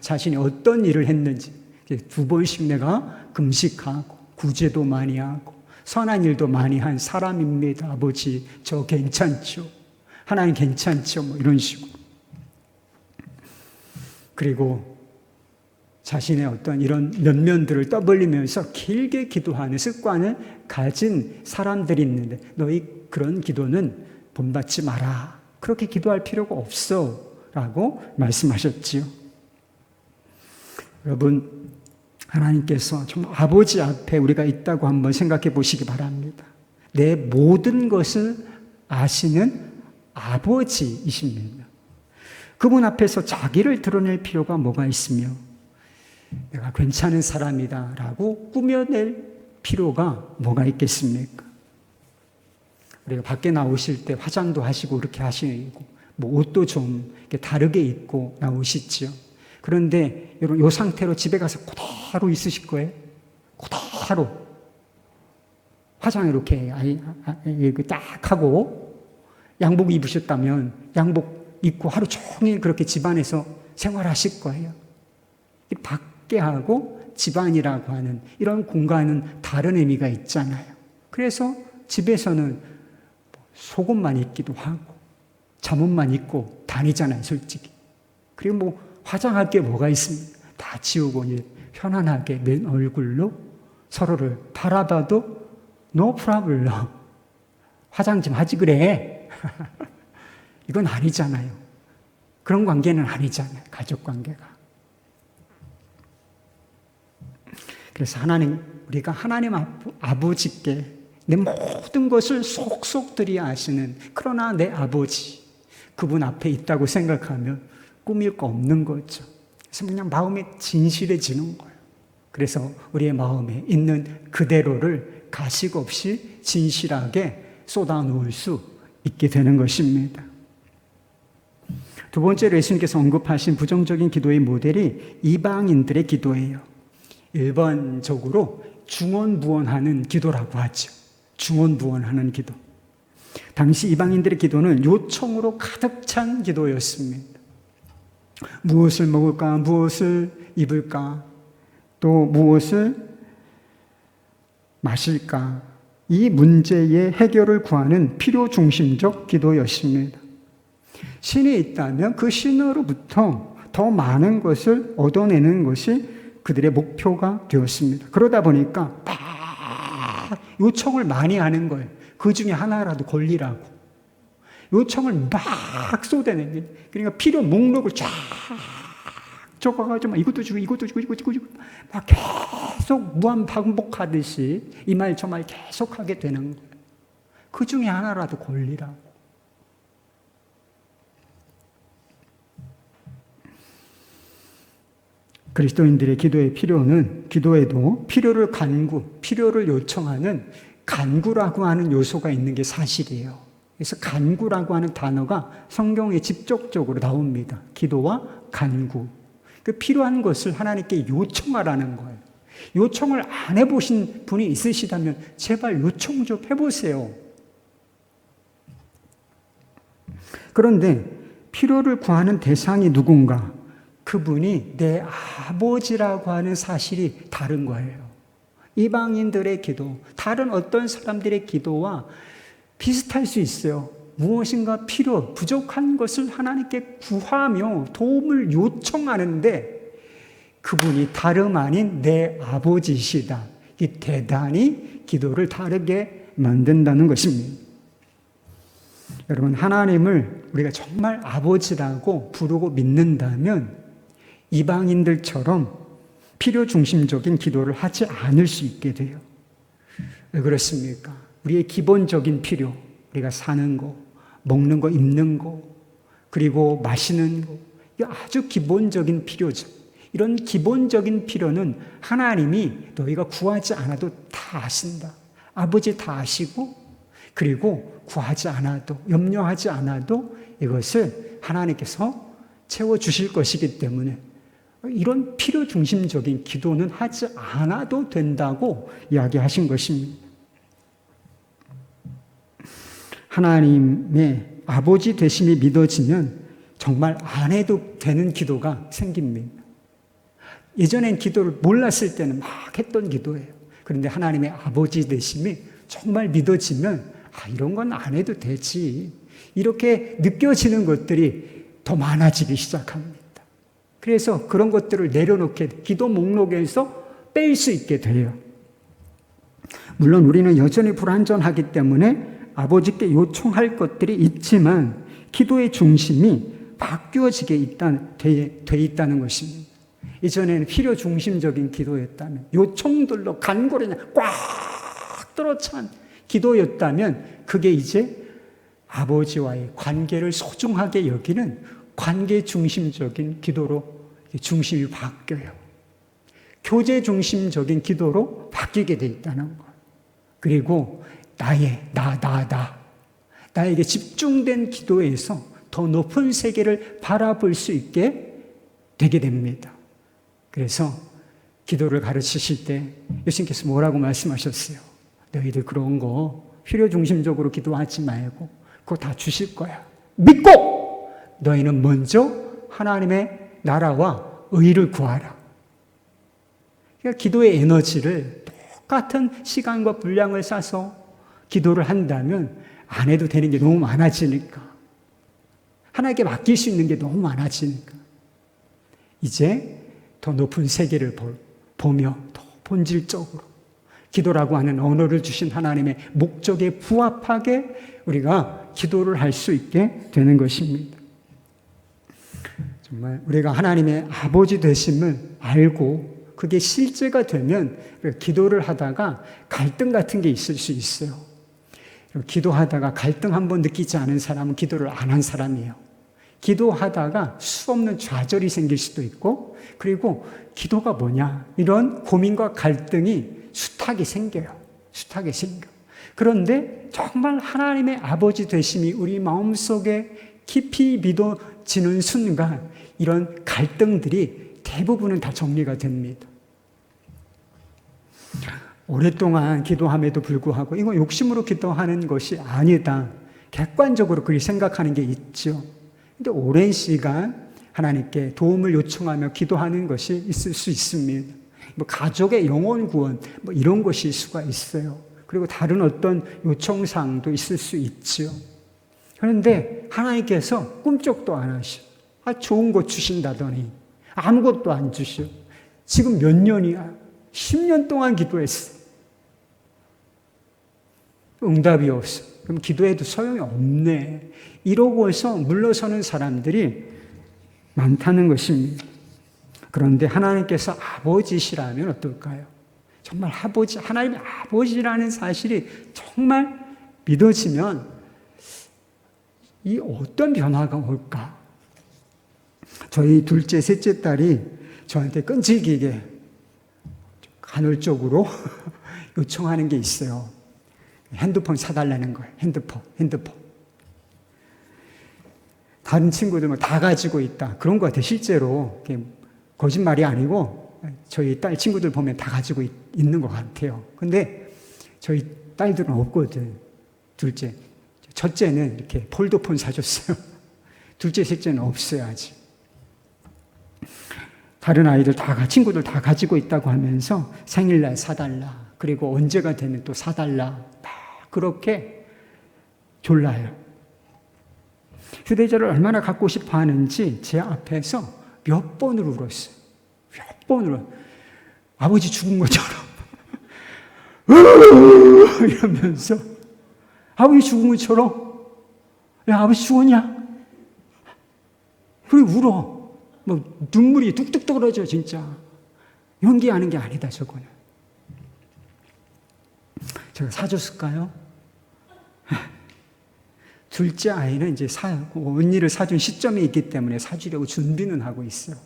자신이 어떤 일을 했는지 2번씩 내가 금식하고 구제도 많이 하고 선한 일도 많이 한 사람입니다. 아버지, 저 괜찮죠? 하나님 괜찮죠? 뭐 이런 식으로. 그리고 자신의 어떤 이런 면면들을 떠벌리면서 길게 기도하는 습관을 가진 사람들이 있는데, 너희 그런 기도는 본받지 마라. 그렇게 기도할 필요가 없어. 라고 말씀하셨지요. 여러분, 하나님께서 정말 아버지 앞에 우리가 있다고 한번 생각해 보시기 바랍니다. 내 모든 것을 아시는 아버지이십니다. 그분 앞에서 자기를 드러낼 필요가 뭐가 있으며, 내가 괜찮은 사람이다 라고 꾸며낼 필요가 뭐가 있겠습니까? 우리가 밖에 나오실 때 화장도 하시고 그렇게 하시고 뭐 옷도 좀 이렇게 다르게 입고 나오시죠. 그런데 여러분, 이 상태로 집에 가서 그대로 있으실 거예요. 그대로 화장 이렇게 딱 하고, 양복 입으셨다면 양복 입고 하루 종일 그렇게 집안에서 생활하실 거예요. 밖에 하고 집안이라고 하는 이런 공간은 다른 의미가 있잖아요. 그래서 집에서는 속옷만 입기도 하고 잠옷만 입고 다니잖아요, 솔직히. 그리고 뭐 화장할 게 뭐가 있습니까? 다 지우고 편안하게 맨 얼굴로 서로를 바라봐도 no problem. 화장 좀 하지 그래. 이건 아니잖아요. 그런 관계는 아니잖아요, 가족 관계가. 그래서 우리가 하나님 아버지께 내 모든 것을 속속들이 아시는, 그러나 내 아버지, 그분 앞에 있다고 생각하면 꾸밀 거 없는 거죠. 그래서 그냥 마음이 진실해지는 거예요. 그래서 우리의 마음에 있는 그대로를 가식 없이 진실하게 쏟아놓을 수 있게 되는 것입니다. 2번째로 예수님께서 언급하신 부정적인 기도의 모델이 이방인들의 기도예요. 일반적으로 중언부언하는 기도라고 하죠. 중언부언하는 기도. 당시 이방인들의 기도는 요청으로 가득 찬 기도였습니다. 무엇을 먹을까? 무엇을 입을까? 또 무엇을 마실까? 이 문제의 해결을 구하는 필요 중심적 기도였습니다. 신이 있다면 그 신으로부터 더 많은 것을 얻어내는 것이 그들의 목표가 되었습니다. 그러다 보니까 막 요청을 많이 하는 거예요. 그 중에 하나라도 걸리라고. 요청을 막 쏟아내는 거예요. 그러니까 필요 목록을 쫙 적어가지고 이것도 주고 이것도 주고 이것도 주고 막 계속 무한 반복하듯이 이 말 저 말 계속하게 되는 거예요. 그 중에 하나라도 걸리라고. 그리스도인들의 기도의 필요는, 기도에도 필요를 요청하는 간구라고 하는 요소가 있는 게 사실이에요. 그래서 간구라고 하는 단어가 성경에 직접적으로 나옵니다. 기도와 간구. 그 필요한 것을 하나님께 요청하라는 거예요. 요청을 안 해보신 분이 있으시다면 제발 요청 좀 해보세요. 그런데 필요를 구하는 대상이 누군가? 그분이 내 아버지라고 하는 사실이 다른 거예요. 이방인들의 기도, 다른 어떤 사람들의 기도와 비슷할 수 있어요. 무엇인가 부족한 것을 하나님께 구하며 도움을 요청하는데 그분이 다름 아닌 내 아버지시다. 이 대단히 기도를 다르게 만든다는 것입니다. 여러분, 하나님을 우리가 정말 아버지라고 부르고 믿는다면 이방인들처럼 필요 중심적인 기도를 하지 않을 수 있게 돼요. 왜 그렇습니까? 우리의 기본적인 필요, 우리가 사는 거, 먹는 거, 입는 거, 그리고 마시는 거, 이 아주 기본적인 필요죠. 이런 기본적인 필요는 하나님이 너희가 구하지 않아도 다 아신다. 아버지 다 아시고, 그리고 구하지 않아도, 염려하지 않아도 이것을 하나님께서 채워주실 것이기 때문에 이런 필요 중심적인 기도는 하지 않아도 된다고 이야기하신 것입니다. 하나님의 아버지 되심이 믿어지면 정말 안 해도 되는 기도가 생깁니다. 예전엔 기도를 몰랐을 때는 막 했던 기도예요. 그런데 하나님의 아버지 되심이 정말 믿어지면 이런 건 안 해도 되지. 이렇게 느껴지는 것들이 더 많아지기 시작합니다. 그래서 그런 것들을 내려놓게 기도 목록에서 뺄 수 있게 돼요. 물론 우리는 여전히 불완전하기 때문에 아버지께 요청할 것들이 있지만 기도의 중심이 바뀌어지게 돼 있다는 것입니다. 이전에는 필요 중심적인 기도였다면, 요청들로 간골이 꽉 들어찬 기도였다면 그게 이제 아버지와의 관계를 소중하게 여기는 관계 중심적인 기도로 중심이 바뀌어요. 교제 중심적인 기도로 바뀌게 돼 있다는 것. 그리고 나에게 집중된 기도에서 더 높은 세계를 바라볼 수 있게 되게 됩니다. 그래서 기도를 가르치실 때 예수님께서 뭐라고 말씀하셨어요? 너희들 그런 거 필요 중심적으로 기도하지 말고 그거 다 주실 거야. 믿고 너희는 먼저 하나님의 나라와 의를 구하라. 그러니까 기도의 에너지를 똑같은 시간과 분량을 싸서 기도를 한다면 안 해도 되는 게 너무 많아지니까, 하나님께 맡길 수 있는 게 너무 많아지니까 이제 더 높은 세계를 보며 더 본질적으로 기도라고 하는 언어를 주신 하나님의 목적에 부합하게 우리가 기도를 할 수 있게 되는 것입니다. 정말 우리가 하나님의 아버지 되심을 알고 그게 실제가 되면 기도를 하다가 갈등 같은 게 있을 수 있어요. 기도하다가 갈등 한번 느끼지 않은 사람은 기도를 안 한 사람이에요. 기도하다가 수없는 좌절이 생길 수도 있고, 그리고 기도가 뭐냐 이런 고민과 갈등이 숱하게 생겨요. 숱하게 생겨. 그런데 정말 하나님의 아버지 되심이 우리 마음속에 깊이 믿어지는 순간 이런 갈등들이 대부분은 다 정리가 됩니다. 오랫동안 기도함에도 불구하고 이거 욕심으로 기도하는 것이 아니다, 객관적으로 그렇게 생각하는 게 있죠. 근데 오랜 시간 하나님께 도움을 요청하며 기도하는 것이 있을 수 있습니다. 가족의 영혼 구원 이런 것일 수가 있어요. 그리고 다른 어떤 요청사항도 있을 수 있죠. 그런데 하나님께서 꿈쩍도 안 하셔. 좋은 거 주신다더니 아무것도 안 주셔. 지금 몇 년이야? 10년 동안 기도했어. 응답이 없어. 그럼 기도해도 소용이 없네. 이러고서 물러서는 사람들이 많다는 것입니다. 그런데 하나님께서 아버지시라면 어떨까요? 정말 하나님의 아버지라는 사실이 정말 믿어지면 이 어떤 변화가 올까? 저희 둘째, 셋째 딸이 저한테 끈질기게 간헐적으로 요청하는 게 있어요. 핸드폰 사달라는 거예요. 핸드폰. 다른 친구들 다 가지고 있다. 그런 것 같아요. 실제로. 거짓말이 아니고 저희 딸 친구들 보면 다 가지고 있는 것 같아요. 근데 저희 딸들은 없거든. 둘째. 첫째는 이렇게 폴더폰 사줬어요. 둘째, 셋째는 없어요, 아직. 다른 아이들 친구들 다 가지고 있다고 하면서 생일날 사달라. 그리고 언제가 되면 또 사달라. 막 그렇게 졸라요. 휴대전화를 얼마나 갖고 싶어 하는지 제 앞에서 몇 번을 울었어요. 몇 번을. 아버지 죽은 것처럼. 이러면서 아버지 죽은 것처럼, 야, 아버지 죽었냐? 그리고 울어. 뭐 눈물이 뚝뚝 떨어져. 진짜 연기하는 게 아니다. 저거는 제가 사줬을까요? 둘째 아이는 이제 언니를 사준 시점이 있기 때문에 사주려고 준비는 하고 있어요.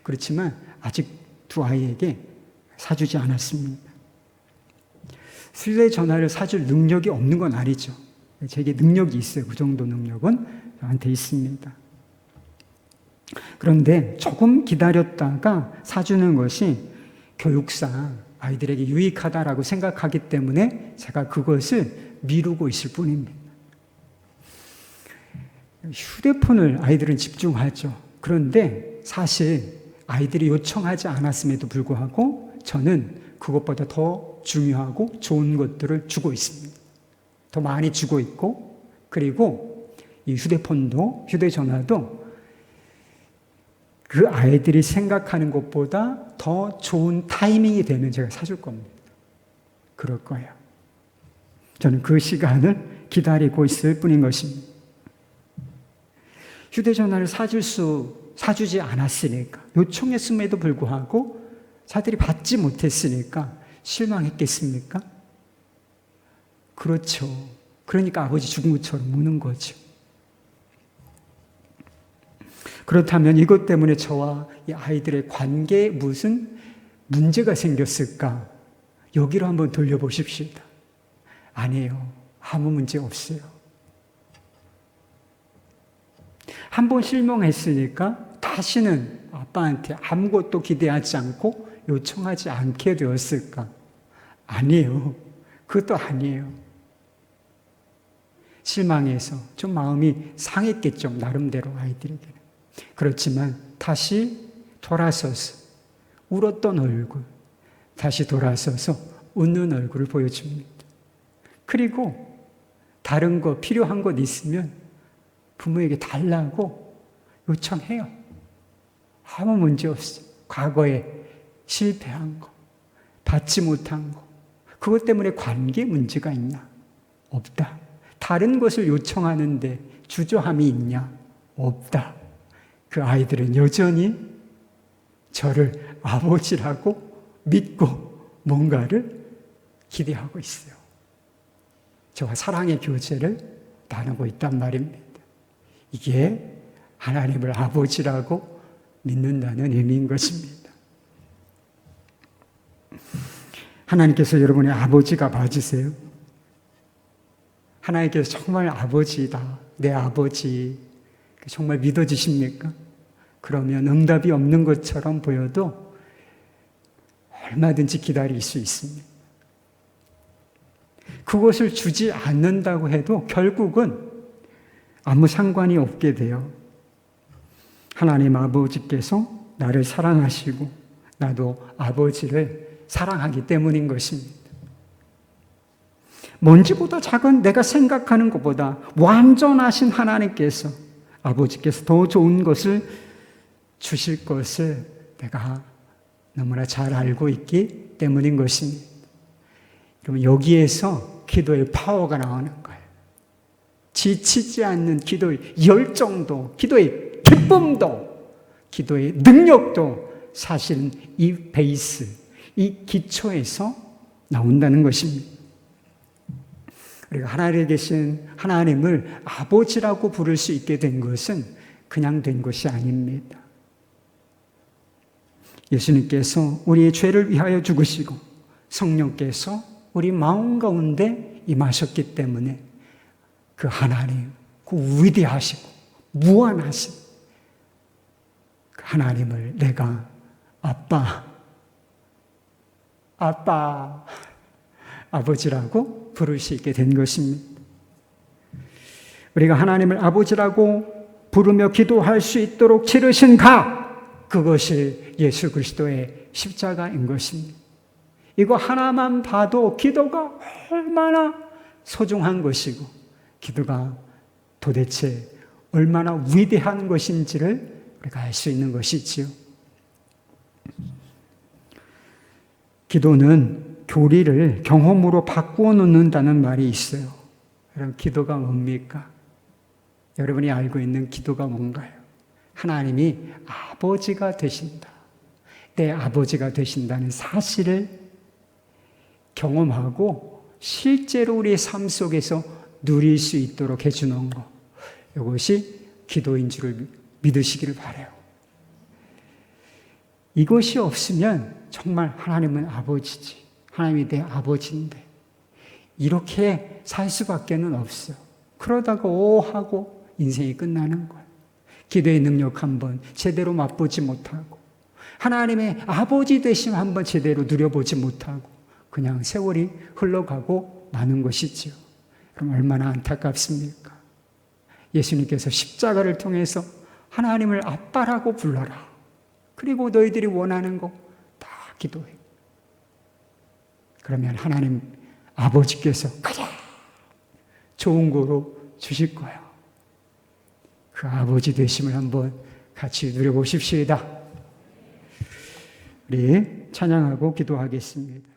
그렇지만 아직 두 아이에게 사주지 않았습니다. 휴대전화를 사줄 능력이 없는 건 아니죠. 제게 능력이 있어요. 그 정도 능력은 저한테 있습니다. 그런데 조금 기다렸다가 사주는 것이 교육상 아이들에게 유익하다라고 생각하기 때문에 제가 그것을 미루고 있을 뿐입니다. 휴대폰을 아이들은 집중하죠. 그런데 사실 아이들이 요청하지 않았음에도 불구하고 저는 그것보다 더 중요하고 좋은 것들을 주고 있습니다. 더 많이 주고 있고, 그리고 이 휴대폰도, 휴대전화도 그 아이들이 생각하는 것보다 더 좋은 타이밍이 되면 제가 사줄 겁니다. 그럴 거예요. 저는 그 시간을 기다리고 있을 뿐인 것입니다. 휴대전화를 사주지 않았으니까, 요청했음에도 불구하고 자들이 받지 못했으니까 실망했겠습니까? 그렇죠. 그러니까 아버지 죽은 것처럼 우는 거죠. 그렇다면 이것 때문에 저와 이 아이들의 관계에 무슨 문제가 생겼을까? 여기로 한번 돌려보십시오. 아니에요. 아무 문제 없어요. 한 번 실망했으니까 다시는 아빠한테 아무것도 기대하지 않고 요청하지 않게 되었을까? 아니에요. 그것도 아니에요. 실망해서 좀 마음이 상했겠죠. 나름대로 아이들에게는. 그렇지만 다시 돌아서서 울었던 얼굴, 다시 돌아서서 웃는 얼굴을 보여줍니다. 그리고 다른 거, 필요한 것 있으면 부모에게 달라고 요청해요. 아무 문제 없어요. 과거에 실패한 거, 받지 못한 거, 그것 때문에 관계 문제가 있냐? 없다. 다른 것을 요청하는데 주저함이 있냐? 없다. 그 아이들은 여전히 저를 아버지라고 믿고 뭔가를 기대하고 있어요. 저와 사랑의 교제를 나누고 있단 말입니다. 이게 하나님을 아버지라고 믿는다는 의미인 것입니다. 하나님께서 여러분의 아버지가 맞으세요? 하나님께서 정말 아버지다, 내 아버지, 정말 믿어지십니까? 그러면 응답이 없는 것처럼 보여도 얼마든지 기다릴 수 있습니다. 그것을 주지 않는다고 해도 결국은 아무 상관이 없게 돼요. 하나님 아버지께서 나를 사랑하시고 나도 아버지를 사랑하기 때문인 것입니다. 먼지보다 작은 내가 생각하는 것보다 완전하신 하나님께서, 아버지께서 더 좋은 것을 주실 것을 내가 너무나 잘 알고 있기 때문인 것입니다. 그러면 여기에서 기도의 파워가 나오는 거예요. 지치지 않는 기도의 열정도, 기도의 기쁨도, 기도의 능력도 사실은 이 베이스, 이 기초에서 나온다는 것입니다. 우리가 하나님에 계신 하나님을 아버지라고 부를 수 있게 된 것은 그냥 된 것이 아닙니다. 예수님께서 우리의 죄를 위하여 죽으시고 성령께서 우리 마음 가운데 임하셨기 때문에 그 하나님, 그 위대하시고 무한하신 그 하나님을 내가 아빠, 아버지라고 부를 수 있게 된 것입니다. 우리가 하나님을 아버지라고 부르며 기도할 수 있도록 치르신 각, 그것이 예수 그리스도의 십자가인 것입니다. 이거 하나만 봐도 기도가 얼마나 소중한 것이고 기도가 도대체 얼마나 위대한 것인지를 우리가 알 수 있는 것이지요. 기도는 교리를 경험으로 바꾸어 놓는다는 말이 있어요. 여러분, 기도가 뭡니까? 여러분이 알고 있는 기도가 뭔가요? 하나님이 아버지가 되신다. 내 아버지가 되신다는 사실을 경험하고 실제로 우리의 삶 속에서 누릴 수 있도록 해주는 것. 이것이 기도인 줄을 믿으시기를 바라요. 이것이 없으면 정말 하나님은 아버지지. 하나님이 내 아버지인데 이렇게 살 수밖에는 없어. 그러다가 오 하고 인생이 끝나는 거예요. 기도의 능력 한번 제대로 맛보지 못하고 하나님의 아버지 되심 한번 제대로 누려보지 못하고 그냥 세월이 흘러가고 마는 것이지요. 그럼 얼마나 안타깝습니까? 예수님께서 십자가를 통해서 하나님을 아빠라고 불러라. 그리고 너희들이 원하는 거 다 기도해. 그러면 하나님 아버지께서 가장 좋은 거로 주실 거예요. 그 아버지 되심을 한번 같이 누려보십시다. 우리 찬양하고 기도하겠습니다.